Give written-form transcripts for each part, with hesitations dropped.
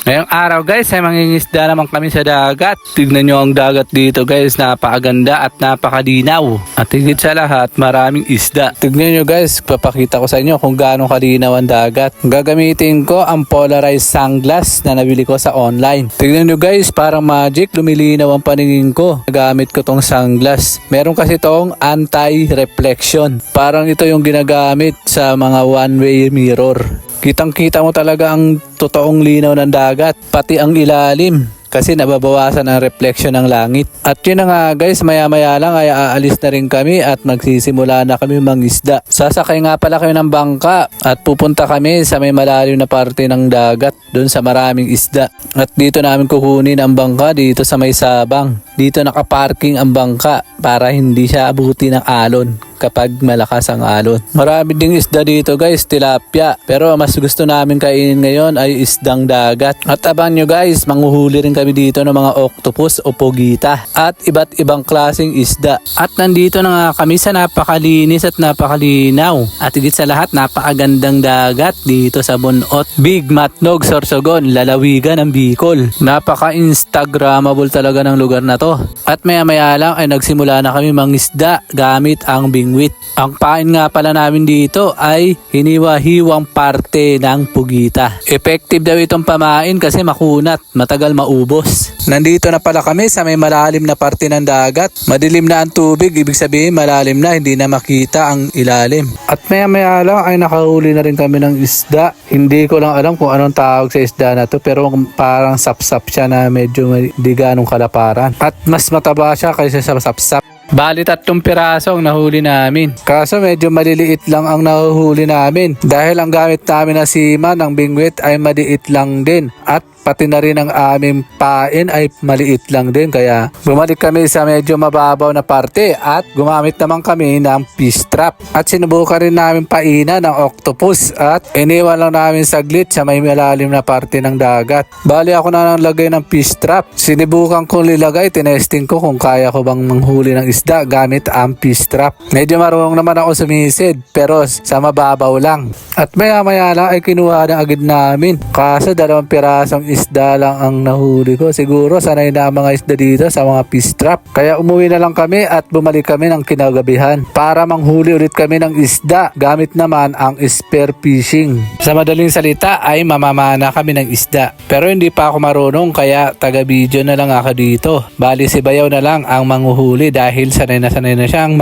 Ngayong araw guys ay mangingisda naman kami sa dagat. Tignan nyo ang dagat dito guys, napakaganda at napakadinaw. At higit sa lahat maraming isda. Tignan nyo guys, papakita ko sa inyo kung gaano kalinaw ang dagat. Gagamitin ko ang polarized sunglass na nabili ko sa online. Tignan nyo guys, parang magic, lumilinaw ang paningin ko. Nagamit ko tong sunglass. Meron kasi tong anti-reflection. Parang ito yung ginagamit sa mga one-way mirror. Kitang-kita mo talaga ang totoong linaw ng dagat, pati ang ilalim. Kasi nababawasan ang reflection ng langit. At yun na nga guys, maya-maya lang ay aalis na rin kami at magsisimula na kami mangisda. Sasakay nga pala kayo ng bangka at pupunta kami sa may malalim na parte ng dagat, doon sa maraming isda. At dito namin kukunin ang bangka dito sa may sabang. Dito nakaparking ang bangka para hindi siya abuti ng alon kapag malakas ang alon. Marami ding isda dito guys, tilapia. Pero mas gusto namin kainin ngayon ay isdang dagat. At abangan nyo guys, manghuhuli rin kami dito ng mga octopus o pogita at iba't ibang klaseng isda. At nandito na nga kami sa napakalinis at napakalinaw. At higit sa lahat, napakagandang dagat dito sa Bunot, Big Matnog, Sorsogon, lalawigan ng Bicol. Napaka-instagrammable talaga ng lugar na to. At maya-maya lang ay nagsimula na kami mangisda gamit ang bingwit. Ang pain nga pala namin dito ay hiniwa-hiwang parte ng pugita. Effective daw itong pamain kasi makunat, matagal maubos. Nandito na pala kami sa may malalim na parte ng dagat. Madilim na ang tubig, ibig sabihin malalim na, hindi na makita ang ilalim. At maya-maya lang ay nakahuli na rin kami ng isda. Hindi ko lang alam kung anong tawag sa isda na to, pero parang sapsap siya na medyo di ganong kalaparan. At mas mataba siya kaysa sa sapsap. Bali 3 piraso ang nahuli namin. Kaso medyo maliliit lang ang nahuhuli namin. Dahil ang gamit namin na sima ng bingwit ay maliit lang din. At pati na rin ang aming pain ay maliit lang din. Kaya bumalik kami sa medyo mababaw na parte at gumamit naman kami ng fish trap. At sinubukan rin namin painan ng octopus at iniwan lang namin saglit sa may malalim na parte ng dagat. Bali ako na naglagay ng fish trap. Sinubukan kong nilagay, tinesting ko kung kaya ko bang manghuli ng isda gamit ang fish trap. Medyo marunong naman ako sumisid pero sa mababaw lang. At maya-maya lang ay kinuha na agad namin. Kaso 2 pirasong isda lang ang nahuli ko. Siguro sanay na ang mga isda dito sa mga fish trap. Kaya umuwi na lang kami at bumalik kami ng kinagabihan para manghuli ulit kami ng isda gamit naman ang spear fishing. Sa madaling salita ay mamamana kami ng isda. Pero hindi pa ako marunong kaya taga-video na lang ako dito. Bali si Bayaw na lang ang manghuhuli dahil sanay na siyang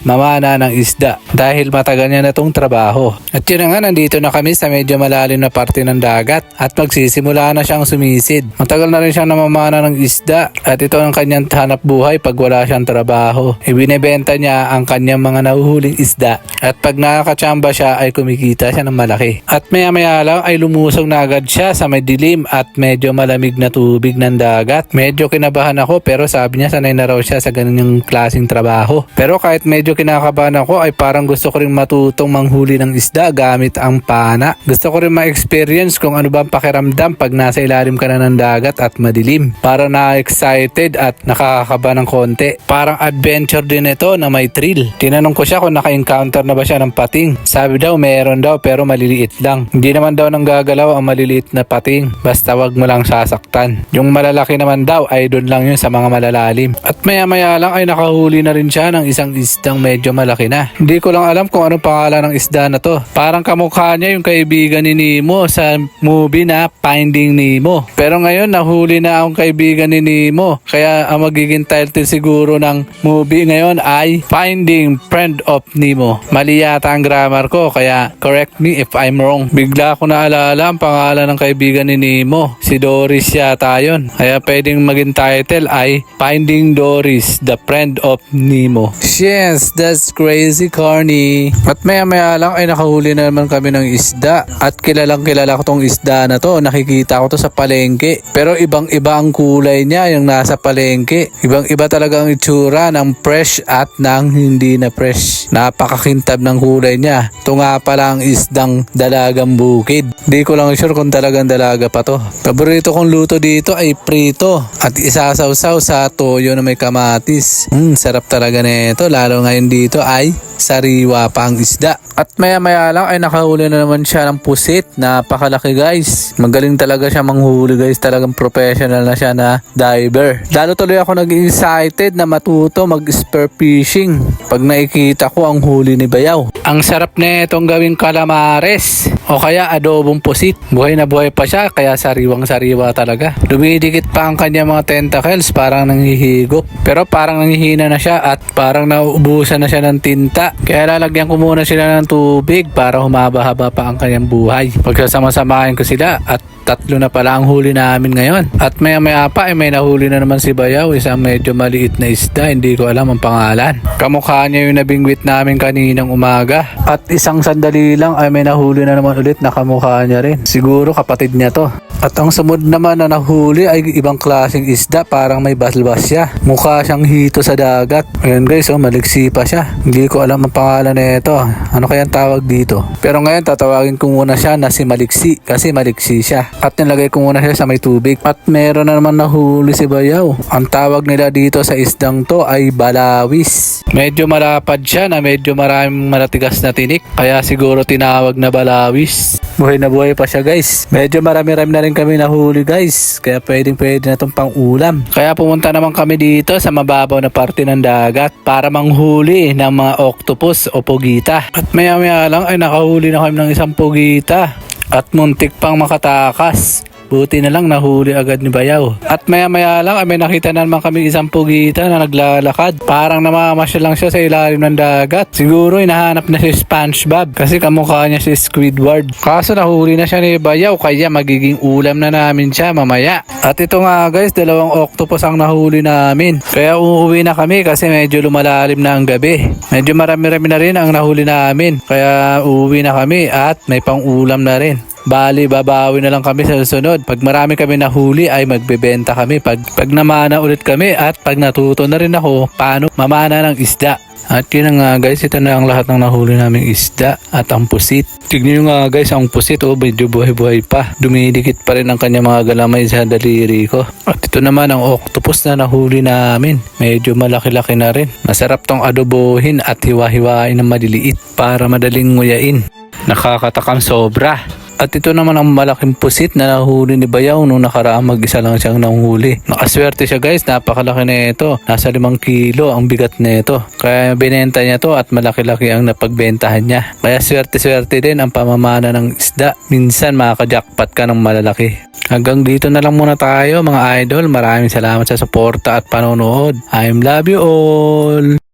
mamana ng isda. Dahil matagal niya na itong trabaho. At yun na nga, nandito na kami sa medyo malalim na parte ng dagat at magsisimula na siyang sumisid. Matagal na rin siyang namamana ng isda at ito ang kanyang hanap buhay pag wala siyang trabaho. Ibinebenta niya ang kanyang mga nahuhuling isda at pag nakakatsamba siya ay kumikita siya ng malaki. At maya-maya lang ay lumusog na agad siya sa may dilim at medyo malamig na tubig ng dagat. Medyo kinabahan ako pero sabi niya sanay na raw siya sa ganung klaseng trabaho. Pero kahit medyo kinakabahan ako ay parang gusto ko rin matutong manghuli ng isda gamit ang pana. Gusto ko rin ma-experience kung ano ba ang pakiramdam pag nasa ilalim ka na ng dagat at madilim. Parang na-excited at nakakakaba ng konti. Parang adventure din ito na may thrill. Tinanong ko siya kung naka-encounter na ba siya ng pating. Sabi daw meron daw pero maliliit lang. Hindi naman daw nang gagalaw ang maliliit na pating. Basta wag mo lang sasaktan. Yung malalaki naman daw ay doon lang yun sa mga malalalim. At maya-maya lang ay nakahuli na rin siya ng isang isdang medyo malaki na. Hindi ko lang alam kung anong pangalan ng isda na to. Parang kamukha niya yung kaibigan ni Nemo sa movie na Finding Nemo. Pero ngayon nahuli na ang kaibigan ni Nemo. Kaya ang magiging title siguro ng movie ngayon ay Finding Friend of Nemo. Mali yata ang grammar ko kaya correct me if I'm wrong. Bigla ko naalala ang pangalan ng kaibigan ni Nemo. Si Doris yata yun. Kaya pwedeng maging title ay Finding Doris, the Friend of Nemo. Yes, that's crazy corny. At maya-maya lang ay nakahuli na naman kami ng isda. At kilalang kilala ko tong isda na to. Nakikita ko to sa palengke. Pero ibang-iba ang kulay niya yung nasa palengke. Ibang-iba talaga ang itsura ng fresh at ng hindi na fresh. Napakakintab ng kulay niya. Ito nga pala ang isdang dalagang bukid. Di ko lang sure kung talagang dalaga pa to. Paborito kong luto dito ay prito. At isasawsaw sa toyo na may kamatis. Sarap talaga nito. Lalo ngayon dito ay sariwa pa ang isda. At maya-maya lang ay nakahuli na naman siya ng pusit. Napakalaki guys. Magaling talaga siya manghuli guys, talagang professional na siya na diver. Lalo tuloy ako nag-excited na matuto mag-spear fishing pag nakikita ko ang huli ni Bayaw. Ang sarap na itong gawing calamares o kaya adobong pusit. Buhay na buhay pa siya, kaya sariwang-sariwa talaga. Dumidikit pa ang kanyang mga tentacles, parang nanghihigop. Pero parang nanghihina na siya at parang nauubusan na siya ng tinta. Kaya lalagyan ko muna sila ng tubig para humaba-haba pa ang kanyang buhay. Pagsasama-samahin ko sila at 3 na pala ang huli namin ngayon. At maya pa ay may nahuli na naman si Bayaw, isang medyo maliit na isda, hindi ko alam ang pangalan. Kamukha niya yung nabingwit namin kaninang umaga. At isang sandali lang ay may nahuli na naman ulit na kamukha niya rin. Siguro kapatid niya to. At ang sumunod naman na nahuli ay ibang klaseng isda, parang may basbas siya. Mukha siyang hito sa dagat. Ayan guys, maliksi pa siya. Hindi ko alam ang pangalan na ito. Ano kaya ang tawag dito? Pero ngayon tatawagin ko muna siya na si Maliksi kasi maliksi siya. At nilagay ko muna siya sa may tubig. At meron na naman nahuli si Bayaw. Ang tawag nila dito sa isdang to ay balawis. Medyo malapad siya na medyo maraming malatigas na tinik. Kaya siguro tinawag na balawis. Buhay na buhay pa siya guys. Medyo marami-rami na rin kami nahuli guys. Kaya pwede na itong pang ulam. Kaya pumunta naman kami dito sa mababaw na parte ng dagat para manghuli ng mga octopus o pugita. At maya-maya lang ay nakahuli na kami ng isang pugita. At muntik pang makatakas. Buti na lang nahuli agad ni Bayaw. At maya-maya lang ay may nakita na naman kami isang pugita na naglalakad. Parang namamasya lang siya sa ilalim ng dagat. Siguro hinahanap na si SpongeBob kasi kamukha niya si Squidward. Kaso nahuli na siya ni Bayaw kaya magiging ulam na namin siya mamaya. At ito nga guys, 2 octopus ang nahuli namin. Kaya uuwi na kami kasi medyo lumalalim na ang gabi. Medyo marami-rami na rin ang nahuli namin. Kaya uuwi na kami at may pang ulam na rin. Bali, babawi na lang kami sa susunod. Pag marami kami nahuli ay magbebenta kami. Pag namana ulit kami at pag natuto na rin ako paano mamana ng isda. At yun nga guys, ito na ang lahat ng nahuli naming isda at ang pusit. Tignan nyo nga guys, ang pusit medyo buhay-buhay pa. Dumidikit pa rin ang kanya mga galamay sa daliri ko. At ito naman ang octopus na nahuli namin. Medyo malaki-laki na rin. Masarap tong adobohin at hiwa-hiwain ng maliliit para madaling nguyain. Nakakatakam sobra. At ito naman ang malaking pusit na nahuli ni Bayaw nung nakaraang mag-isa lang siyang nahuli. Nakaswerte siya guys, napakalaki na ito. Nasa 5 kilo ang bigat na ito. Kaya binenta niya to at malaki-laki ang napagbentahan niya. Kaya swerte-swerte din ang pamamana ng isda. Minsan makaka-jackpot ka ng malalaki. Hanggang dito na lang muna tayo mga idol. Maraming salamat sa suporta at panonood. I love you all.